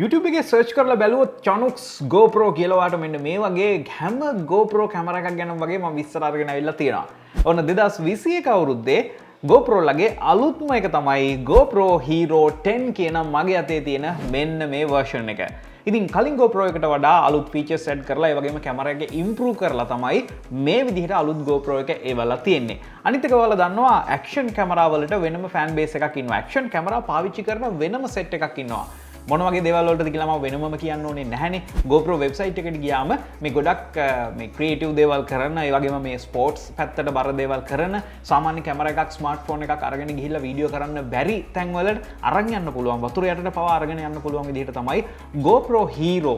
YouTube එකේ search කරලා බැලුවොත් Chanox GoPro කියලා වාට මෙන්න මේ වගේ හැම GoPro කැමරා එකක් ගැන වගේ මම විස්තර අරගෙන ආවිල්ලා තියෙනවා. ඔන්න 2021 අවුරුද්දේ GoPro ලගේ අලුත්ම එක තමයි GoPro Hero 10 කියන මගේ අතේ තියෙන මෙන්න මේ version එක. ඉතින් කලින් GoPro එකට වඩා අලුත් features add කරලා ඒ වගේම කැමරා එක improve කරලා තමයි මේ විදිහට අලුත් GoPro එක එවලා තියෙන්නේ. අනිත් එක ඔයාලා දන්නවා action කැමරා වලට වෙනම fan base එකක් ඉන්නවා. action කැමරා පාවිච්චි කරන වෙනම set එකක් ඉන්නවා. මොන වගේ දේවල් වලටද කියලා මම වෙනමම කියන්න ඕනේ නැහැනේ. GoPro website එකට ගියාම මේ ගොඩක් මේ creative දේවල් කරන, ඒ වගේම මේ sports පැත්තට බර දේවල් කරන, සාමාන්‍ය කැමරා එකක් smartphone එකක් අරගෙන ගිහිල්ලා වීඩියෝ කරන්න බැරි තැන් වලට අරන් යන්න පුළුවන්. වතුර යටට පවා අරගෙන යන්න පුළුවන් විදිහට තමයි GoPro Hero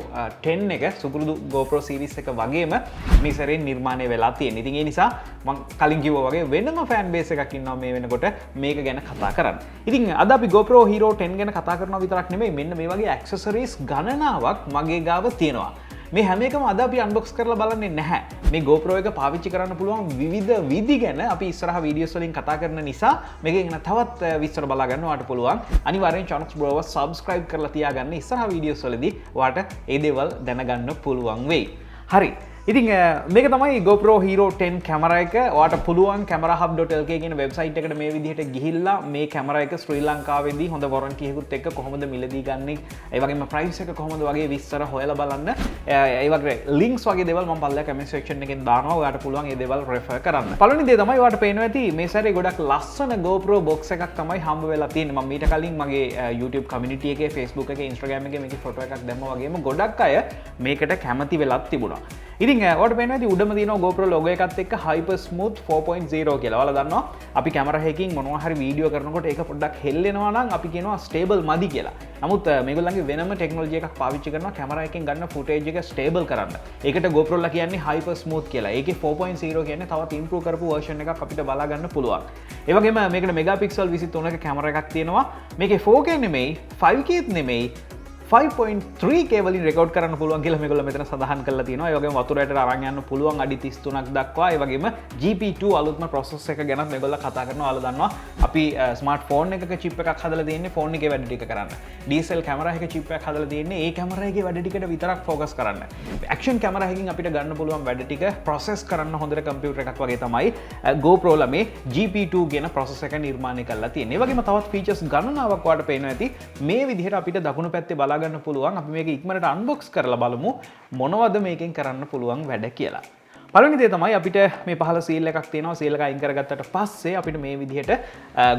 10 එක සුපුරුදු GoPro series එක වගේම මේ සැරේ නිර්මාණය වෙලා තියෙන්නේ. ඉතින් ඒ නිසා මම කලින් කිව්වා වගේ වෙනම fan base එකක් ඉන්නවා මේ වෙනකොට මේක ගැන කතා කරන්න. ඉතින් අද අපි GoPro Hero 10 ගැන කතා කරනවා විතරක් නෙමෙයි, මෙන්න මේ වගේ ඇක්සසරීස් ගණනාවක් මගේ ගාව තියෙනවා. මේ හැම එකම අද අපි අන්බොක්ස් කරලා බලන්නේ නැහැ. මේ GoPro එක පාවිච්චි කරන්න පුළුවන් විවිධ විදි ගැන අපි ඉස්සරහ වීඩියෝස් වලින් කතා කරන නිසා මේකෙන් තවත් විස්තර බලා ගන්න ඔයාලට පුළුවන්. අනිවාර්යෙන් Chanox Broව subscribe කරලා තියාගන්න. ඉස්සරහ වීඩියෝස් වලදී ඔයාලට ඒ දේවල් දැනගන්න පුළුවන් වෙයි. හරි. ඉතින් මේක තමයි GoPro Hero 10 කැමරා එක. ඔයාලට පුළුවන් camerahub.lk කියන වෙබ්සයිට් එකට මේ විදිහට ගිහිල්ලා මේ කැමරා එක ශ්‍රී ලංකාවේදී හොඳ warranty එකකුත් එක්ක කොහොමද මිලදී ගන්නෙ, ඒ වගේම price එක කොහොමද වගේ විස්තර හොයලා බලන්න. ඒ වගේ links වගේ දේවල් මම පල්ලා comment section එකෙන් දානවා. ඔයාලට පුළුවන් මේ දේවල් refer කරන්න. පළවෙනි දේ තමයි ඔයාලට පේනවා ඇති මේ සැරේ ගොඩක් ලස්සන GoPro box එකක් තමයි හම්බ වෙලා තියෙන්නේ. මම මීට කලින් මගේ YouTube community එකේ, Facebook එකේ, Instagram එකේ මේකේ ෆොටෝ එකක් දැම්මා වගේම ගොඩක් අය මේකට කැමති වෙලත් තිබුණා. ඉතින් ඔයාලට පේනවා ඇති උඩම තියෙනවා GoPro logo එකත් එක්ක Hyper Smooth 4.0 කියලා. ඔයාලා දන්නවා අපි කැමරා එකකින් මොනවා හරි වීඩියෝ කරනකොට ඒක පොඩ්ඩක් හෙල්ලෙනවා නම් අපි කියනවා stable මදි කියලා. නමුත් මේගොල්ලන්ගේ වෙනම ටෙක්නොලොජි එකක් පාවිච්චි කරනවා කැමරා එකෙන් ගන්න footage එක stable කරන්න. ඒකට GoPro ලා කියන්නේ Hyper Smooth කියලා. ඒකේ 4.0 කියන්නේ තවත් improve කරපු version එකක් අපිට බලා ගන්න පුළුවන්. ඒ වගේම මේකට megapixel 23ක කැමරා එකක් තියෙනවා. මේකේ 4K නෙමෙයි, 5K නෙමෙයි, 5.3K වලින් රෙකෝඩ් කරන්න පුළුවන් කියලා මේගොල්ලෝ මෙතන සඳහන් කරලා තියෙනවා. ඒ වගේම වතුර යටට අරන් යන්න පුළුවන් අඩි 33ක් දක්වා. ඒ වගේම GP2 අලුත්ම process එක ගැනත් මේගොල්ලෝ කතා කරනවා. ඔයාලා දන්නවා අපි ස්මාර්ට්ෆෝන් එකක chip එකක් හදලා තියෙන්නේ ෆෝන් එකේ වැඩ ටික කරන්න. DSLR කැමරා එකක chip එකක් හදලා තියෙන්නේ ඒ කැමරා එකේ වැඩ ටිකට විතරක් focus කරන්න. action කැමරා එකකින් අපිට ගන්න පුළුවන් වැඩ ටික process කරන්න හොඳට කම්පියුටර් එකක් වගේ තමයි GoPro ලා මේ GP2 කියන process එක නිර්මාණය කරලා තියෙන්නේ. ඒ වගේම තවත් features ගණනාවක් ඔයාලට පේනවා ඇති. මේ විදිහට අපිට දකුණු පැත්තේ බලා ගන්න පුළුවන්. අපි මේක ඉක්මනට අන්බොක්ස් කරලා බලමු මොනවද මේකෙන් කරන්න පුළුවන් වැඩ කියලා. පළවෙනි දේ තමයි අපිට මේ පහළ සීල් එකක් තියෙනවා. සීල් එක අයින් කරගත්තට පස්සේ අපිට මේ විදිහට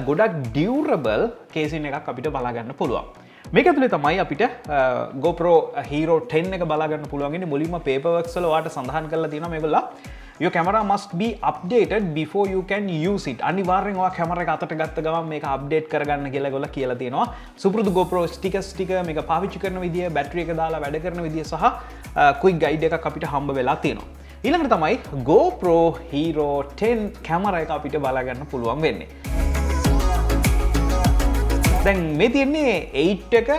ගොඩක් ඩියුරබල් කේසින් එකක් අපිට බලා ගන්න පුළුවන්. මේක ඇතුලේ තමයි අපිට GoPro Hero 10 එක බලා ගන්න පුළුවන් ඉන්නේ. මුලින්ම paperworks වල ඔයාලට සඳහන් කරලා තියෙනවා මේගොල්ලෝ your camera must be updated before you can use it. අනිවාර්යෙන් ඔයා කැමරා එක අතට ගත්ත ගමන් මේක අප්ඩේට් කරගන්න කියලා ඒගොල්ලෝ කියලා තියෙනවා. සුපුරුදු GoPro stickers ටික මේක පාවිච්චි කරන විදිය, බැටරි එක දාලා වැඩ කරන විදිය සහ quick guide එකක් අපිට හම්බ වෙලා තියෙනවා. ඊළඟට තමයි GoPro Hero 10 කැමරා එක අපිට බලා ගන්න පුළුවන් වෙන්නේ. දැන් මේ තියෙන්නේ 8 එක,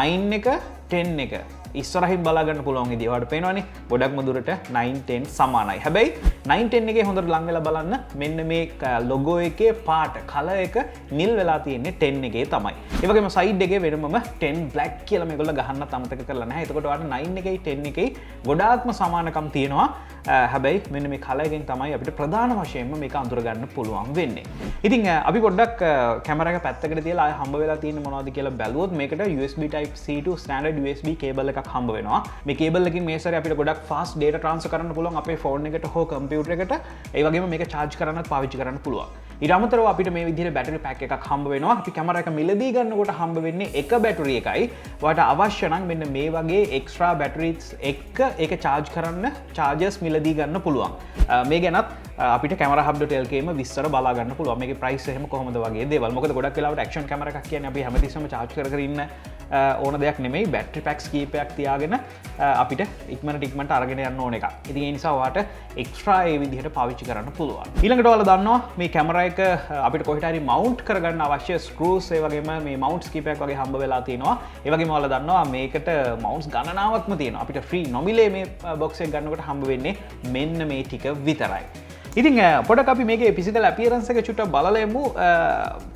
9 එක, 10 එක. ඉස්සරහින් බලා ගන්න පුළුවන් විදිය ඔයාලට පේනවනේ ගොඩක්ම දුරට 9 10 සමානයි. හැබැයි 9 10 එකේ හොඳට ලං වෙලා බලන්න මෙන්න මේ logo එකේ පාට කලර් එක නිල් වෙලා තියෙන්නේ 10 එකේ තමයි. ඒ වගේම side එකේ වෙනමම 10 black කියලා මේගොල්ලෝ ගහන්නත් අමතක කරලා නැහැ. එතකොට ඔයාලට 9 එකේ 10 එකේ ගොඩාක්ම සමානකම් තියෙනවා. හැබැයි මෙන්න මේ කලර් එකෙන් තමයි අපිට ප්‍රධාන වශයෙන්ම මේක අඳුර ගන්න පුළුවන් වෙන්නේ. ඉතින් අපි පොඩ්ඩක් කැමරා එක පැත්තකට තියලා ආය හම්බ වෙලා තියෙන්නේ මොනවද කියලා බැලුවොත් මේකට USB type C to standard USB cable එකක් හම්බ වෙනවා. මේ කේබල් එකකින් මේ සැරේ අපිට ගොඩක් fast data transfer කරන්න පුළුවන් අපේ ෆෝන් එකට හෝ කම්පියුටර් එකට. ඒ වගේම මේක charge කරන්නත් පාවිච්චි කරන්න පුළුවන්. ඊට අමතරව අපිට මේ විදිහට බැටරි පැක් එකක් හම්බ වෙනවා. අපි කැමරා එක මිලදී ගන්නකොට හම්බ වෙන්නේ එක බැටරි එකයි. ඔයාලට අවශ්‍ය නම් මෙන්න මේ වගේ extra batteries එක්ක ඒක charge කරන්න chargers මිලදී ගන්න පුළුවන්. මේ ගැනත් අපිට camerahub.lk ම විස්තර බලා ගන්න පුළුවන්. මේකේ price එහෙම කොහොමද වගේ දේවල්. මොකද ගොඩක් වෙලාවට action camera එකක් කියන්නේ අපි හැමතිස්සෙම charge කර ඉන්න ඕන දෙයක් නෙමෙයි. battery packs කීපයක් තියාගෙන අපිට ඉක්මනට අරගෙන යන්න ඕන එකක්. ඉතින් ඒ නිසා ඔයාලට extra ඒ විදිහට පාවිච්චි කරන්න පුළුවන්. ඊළඟට ඔයාලා දන්නවා මේ කැමරා එක අපිට කොහෙට හරි mount කරගන්න අවශ්‍ය screws ඒ වගේම මේ mounts කීපයක් වගේ හම්බ වෙලා තියෙනවා. ඒ වගේම ඔයාලා දන්නවා මේකට mounts ගණනාවක්ම තියෙනවා. අපිට free නොමිලේ මේ box එක ගන්නකොට හම්බ වෙන්නේ මෙන්න මේ ටික විතරයි. ඉතින් පොඩක් අපි මේකේ physical appearance එක චුට්ටක් බලලා එමු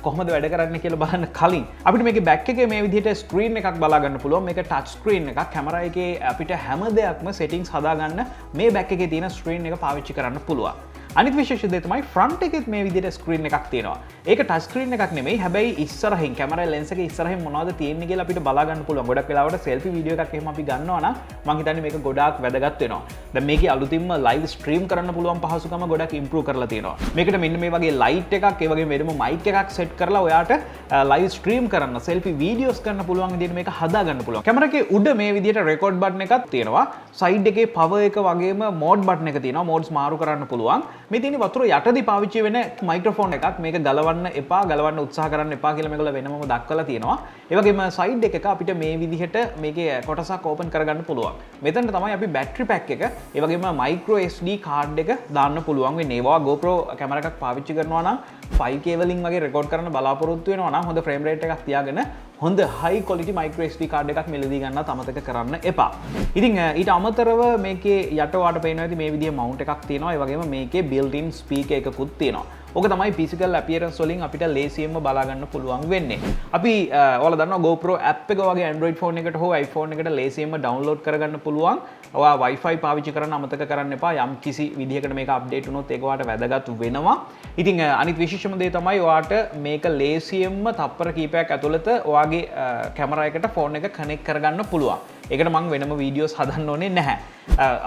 කොහොමද වැඩ කරන්නේ කියලා බලන්න කලින් අපිට මේකේ back එකේ මේ විදිහට screen එකක් බලා ගන්න පුළුවන්. මේක touch screen එකක්. කැමරා එකේ අපිට හැම දෙයක්ම settings හදාගන්න මේ back එකේ තියෙන screen එක පාවිච්චි කරන්න පුළුවන්. අනිත් විශේෂ දේ තමයි front එකෙත් මේ විදිහට screen එකක් තියෙනවා. ඒක touch screen එකක් නෙමෙයි. හැබැයි ඉස්සරහින් කැමරා lens එකේ ඉස්සරහින් මොනවද තියෙන්නේ කියලා අපිට බලා ගන්න පුළුවන්. ගොඩක් වෙලාවට selfie video එකක් එහෙම අපි ගන්නවා නම් මම හිතන්නේ මේක ගොඩාක් වැදගත් වෙනවා. දැන් මේකේ අලුතින්ම live stream කරන්න පුළුවන් පහසුකම ගොඩක් improve කරලා තියෙනවා. මේකට මෙන්න මේ වගේ light එකක්, ඒ වගේම වෙනම mic එකක් set කරලා ඔයාට live stream කරන්න, selfie videos කරන්න පුළුවන් විදිහට මේක හදා ගන්න පුළුවන්. කැමරා එකේ උඩ මේ විදිහට record button එකක් තියෙනවා. side එකේ power එක වගේම mode button එක තියෙනවා. modes මාරු කරන්න පුළුවන්. මේ තියෙන වතුර යටදී පාවිච්චි වෙන මයික්‍රොෆෝන් එකක්. මේක ගලවන්න එපා, ගලවන්න උත්සාහ කරන්න එපා කියලා මේගොල්ලෝ වෙනමම දක්වලා තියෙනවා. ඒ වගේම සයිඩ් එකක අපිට මේ විදිහට මේකේ කොටසක් ඕපන් කරගන්න පුළුවන්. මෙතන තමයි අපි බැටරි පැක් එක, ඒ වගේම මයික්‍රෝ SD කාඩ් එක දාන්න පුළුවන් වෙන්නේ. ඒවා GoPro කැමරා එකක් පාවිච්චි කරනවා නම් 5K වලින් වගේ රෙකෝඩ් කරන්න බලාපොරොත්තු වෙනවා නම් හොඳ ෆ්‍රේම් රේට් එකක් තියාගෙන හොඳ high quality micro SD card එකක් මෙලදී ගන්නත් අමතක කරන්න එපා. ඉතින් ඊට අමතරව මේකේ යට ඔයාලට පේනවා ඇති මේ විදිහේ මවුන්ට් එකක් තියෙනවා. ඒ වගේම මේකේ built-in speaker එකකුත් තියෙනවා. ඕක තමයි physical appearance වලින් අපිට ලේසියෙන්ම බලා ගන්න පුළුවන් වෙන්නේ. අපි ඔයාලා දන්නවා GoPro app එක වගේ Android phone එකට හෝ iPhone එකට ලේසියෙන්ම download කරගන්න පුළුවන්. ඔයා Wi-Fi පාවිච්චි කරන්න අමතක කරන්න එපා. යම් කිසි විදිහකට මේක update වුණොත් ඒක ඔයාට වැදගත් වෙනවා. ඉතින් අනිත් විශේෂම දේ තමයි ඔයාට මේක ලේසියෙන්ම තප්පර කීපයක් ඇතුළත ඔයාගේ කැමරා එකට ෆෝන් එක කනෙක්ට් කරගන්න පුළුවන්. ඒකට මම වෙනම වීඩියෝස් හදන්න ඕනේ නැහැ.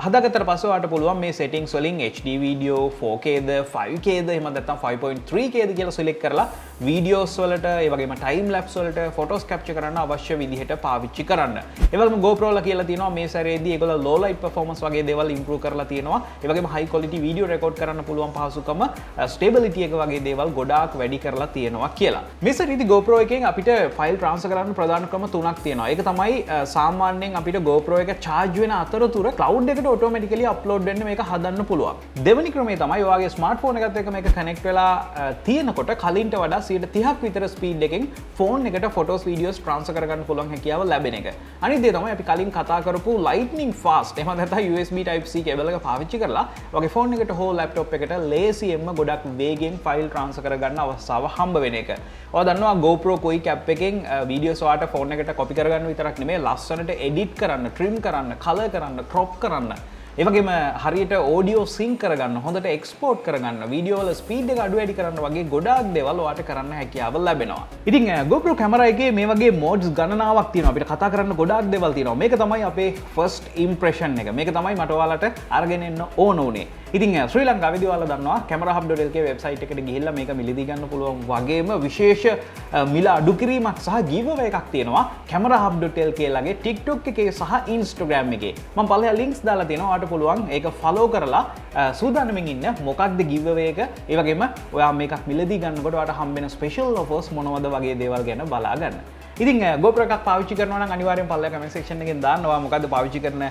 හදාගත්තට පස්සේ ඔයාලට පුළුවන් මේ settings වලින් HD video 4Kද 5Kද එහෙම නැත්නම් 5.3Kද කියලා select කරලා videos වලට ඒ වගේම time lapse වලට photos capture කරන්න අවශ්‍ය විදිහට පාවිච්චි කරන්න. ඒ වගේම GoPro ලා කියලා තියෙනවා මේ සැරේදී ඒගොල්ලෝ low light performance වගේ දේවල් improve කරලා තියෙනවා. ඒ වගේම high quality video record කරන්න පුළුවන් පහසුකම stability එක වගේ දේවල් ගොඩාක් වැඩි කරලා තියෙනවා කියලා. මේ සැරේදී GoPro එකෙන් අපිට file transfer කරන්න ප්‍රධාන ක්‍රම තුනක් තියෙනවා. ඒක තමයි සාමාන්‍යයෙන් අපිට GoPro එක charge වෙන අතරතුර cloud එකට automatically upload වෙන්න මේක හදන්න පුළුවන්. දෙවෙනි ක්‍රමය තමයි ඔයාගේ smartphone එකත් එක්ක මේක connect වෙලා තියෙනකොට කලින්ට වඩා 30ක් විතර ස්පීඩ් එකෙන් ෆෝන් එකට photos videos transfer කරගන්න පුළුවන් හැකියාව ලැබෙන එක. අනිත් දේ තමයි අපි කලින් කතා කරපු lightning fast එහෙම නැත්නම් USB type C cable එක පාවිච්චි කරලා ඔයාගේ ෆෝන් එකට හෝ laptop එකට ලේසියෙන්ම ගොඩක් වේගෙන් file transfer කරගන්න අවස්ථාව හම්බ වෙන එක. ඔයා දන්නවා GoPro quick app එකෙන් videos ඔයාට ෆෝන් එකට copy කරගන්න විතරක් නෙමෙයි ලස්සනට edit කරන්න, trim කරන්න, color කරන්න, crop කරන්න. ඒ වගේම හරියට audio sync කරගන්න, හොඳට export කරගන්න, video වල speed එක අඩු වැඩි කරන්න වගේ ගොඩාක් දේවල් ඔයාට කරන්න හැකියාව ලැබෙනවා. ඉතින් GoPro කැමරා එකේ මේ වගේ modes ගණනාවක් තියෙනවා. අපිට කතා කරන්න ගොඩාක් දේවල් තියෙනවා. මේක තමයි අපේ first impression එක. මේක තමයි මට ඔයාලට අරගෙන එන්න ඕන උනේ. ඉතින් ශ්‍රී ලංකාවේදී ඔයාලා දන්නවා camera.hub.lk වෙබ්සයිට් එකට ගිහිල්ලා මේක මිලදී ගන්න පුළුවන් වගේම විශේෂ මිල අඩු කිරීමක් සහ giveaway එකක් තියෙනවා camera.hub.lk ළගේ TikTok එකේ සහ Instagram එකේ. මම පළවෙනි links දාලා තියෙනවා. ඔයාලට පුළුවන් ඒක follow කරලා සූදානම්ෙන් ඉන්න මොකක්ද giveaway එක. ඒ වගේම ඔයා මේකක් මිලදී ගන්නකොට ඔයාට හම්බෙන special offers මොනවද වගේ දේවල් ගැන බලා ගන්න. ඉතින් GoPro එකක් පාවිච්චි කරනවා නම් අනිවාර්යෙන් පල්ලෙහා comment section එකෙන් දාන්න ඔයා මොකද්ද පාවිච්චි කරන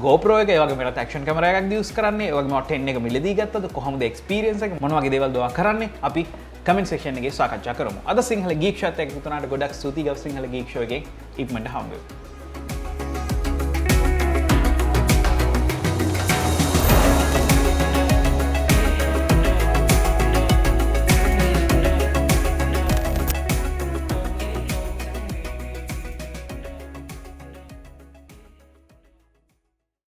GoPro එක. ඒ වගේම වෙනත් action camera එකක් use කරන්නේ. ඒ වගේම 10 එක මිලදී ගත්තද කොහොමද experience එක මොන වගේ දේවල්ද ඔයා කරන්නේ අපි comment section එකේ සාකච්ඡා කරමු. අද සිංහල geek show එකත් එක්ක තුනට ගොඩක් ස්තුතියි ගව සිංහල geek show එකේ ඉක්මනට හම්බ වෙමු.